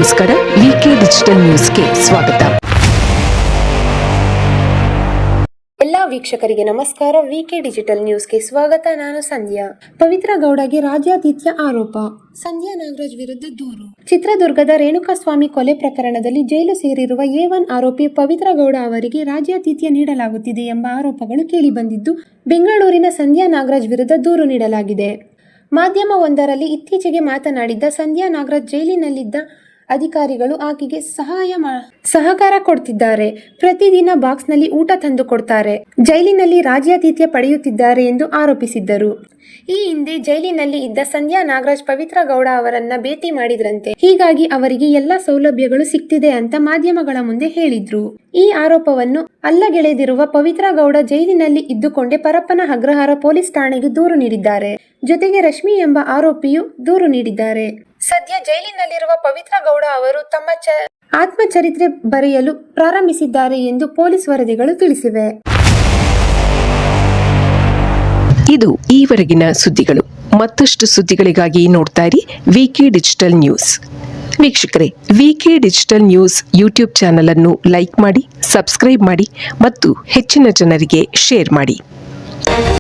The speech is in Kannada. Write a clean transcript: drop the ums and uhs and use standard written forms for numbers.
ನಮಸ್ಕಾರ, ವಿಕೆ ಡಿಜಿಟಲ್ ನ್ಯೂಸ್ಗೆ ಸ್ವಾಗತ. ಎಲ್ಲ ವೀಕ್ಷಕರಿಗೆ ನಮಸ್ಕಾರ. ವಿಕೆ ಡಿಜಿಟಲ್ ನ್ಯೂಸ್ಗೆ ಸ್ವಾಗತ. ನಾನು ಸಂಧ್ಯಾ. ಪವಿತ್ರ ಗೌಡಗೆ ರಾಜ್ಯಾತಿಥ್ಯ ಆರೋಪ. ಸಂಧ್ಯಾ ನಾಗರಾಜ್ ವಿರುದ್ಧ ದೂರು. ಚಿತ್ರದುರ್ಗದ ರೇಣುಕಾಸ್ವಾಮಿ ಕೊಲೆ ಪ್ರಕರಣದಲ್ಲಿ ಜೈಲು ಸೇರಿರುವ A1 ಆರೋಪಿ ಪವಿತ್ರ ಗೌಡ ಅವರಿಗೆ ರಾಜ್ಯಾತಿಥ್ಯ ನೀಡಲಾಗುತ್ತಿದೆ ಎಂಬ ಆರೋಪಗಳು ಕೇಳಿಬಂದಿದ್ದು, ಬೆಂಗಳೂರಿನ ಸಂಧ್ಯಾ ನಾಗರಾಜ್ ವಿರುದ್ಧ ದೂರು ನೀಡಲಾಗಿದೆ. ಮಾಧ್ಯಮವೊಂದರಲ್ಲಿ ಇತ್ತೀಚೆಗೆ ಮಾತನಾಡಿದ್ದ ಸಂಧ್ಯಾ ನಾಗರಾಜ್, ಜೈಲಿನಲ್ಲಿದ್ದ ಅಧಿಕಾರಿಗಳು ಆಕೆಗೆ ಸಹಕಾರ ಕೊಡ್ತಿದ್ದಾರೆ, ಪ್ರತಿದಿನ ಬಾಕ್ಸ್ನಲ್ಲಿ ಊಟ ತಂದು ಕೊಡ್ತಾರೆ, ಜೈಲಿನಲ್ಲಿ ರಾಜ್ಯಾತಿಥ್ಯ ಪಡೆಯುತ್ತಿದ್ದಾರೆ ಎಂದು ಆರೋಪಿಸಿದ್ದರು. ಈ ಹಿಂದೆ ಜೈಲಿನಲ್ಲಿ ಇದ್ದ ಸಂಧ್ಯಾ ನಾಗರಾಜ್ ಪವಿತ್ರ ಗೌಡ ಅವರನ್ನ ಭೇಟಿ ಮಾಡಿದ್ರಂತೆ. ಹೀಗಾಗಿ ಅವರಿಗೆ ಎಲ್ಲ ಸೌಲಭ್ಯಗಳು ಸಿಗ್ತಿದೆ ಅಂತ ಮಾಧ್ಯಮಗಳ ಮುಂದೆ ಹೇಳಿದ್ರು. ಈ ಆರೋಪವನ್ನು ಅಲ್ಲಗೆಳೆದಿರುವ ಪವಿತ್ರ ಗೌಡ ಜೈಲಿನಲ್ಲಿ ಇದ್ದುಕೊಂಡೇ ಪರಪ್ಪನ ಅಗ್ರಹಾರ ಪೊಲೀಸ್ ಠಾಣೆಗೆ ದೂರು ನೀಡಿದ್ದಾರೆ. ಜೊತೆಗೆ ರಶ್ಮಿ ಎಂಬ ಆರೋಪಿಯು ದೂರು ನೀಡಿದ್ದಾರೆ. ಸದ್ಯ ಜೈಲಿನಲ್ಲಿರುವ ಪವಿತ್ರ ಗೌಡ ಅವರು ತಮ್ಮ ಆತ್ಮಚರಿತ್ರೆ ಬರೆಯಲು ಪ್ರಾರಂಭಿಸಿದ್ದಾರೆ ಎಂದು ಪೊಲೀಸ್ ವರದಿಗಳು ತಿಳಿಸಿವೆ. ಇದು ಈವರೆಗಿನ ಸುದ್ದಿಗಳು. ಮತ್ತಷ್ಟು ಸುದ್ದಿಗಳಿಗಾಗಿ ನೋಡ್ತಾ ಇರಿ ವಿಕೆ ಡಿಜಿಟಲ್ ನ್ಯೂಸ್. ವೀಕ್ಷಕರೇ, ವಿಕೆ ಡಿಜಿಟಲ್ ನ್ಯೂಸ್ ಯೂಟ್ಯೂಬ್ ಚಾನಲ್ ಅನ್ನು ಲೈಕ್ ಮಾಡಿ, ಸಬ್ಸ್ಕ್ರೈಬ್ ಮಾಡಿ ಮತ್ತು ಹೆಚ್ಚಿನ ಜನರಿಗೆ ಶೇರ್ ಮಾಡಿ.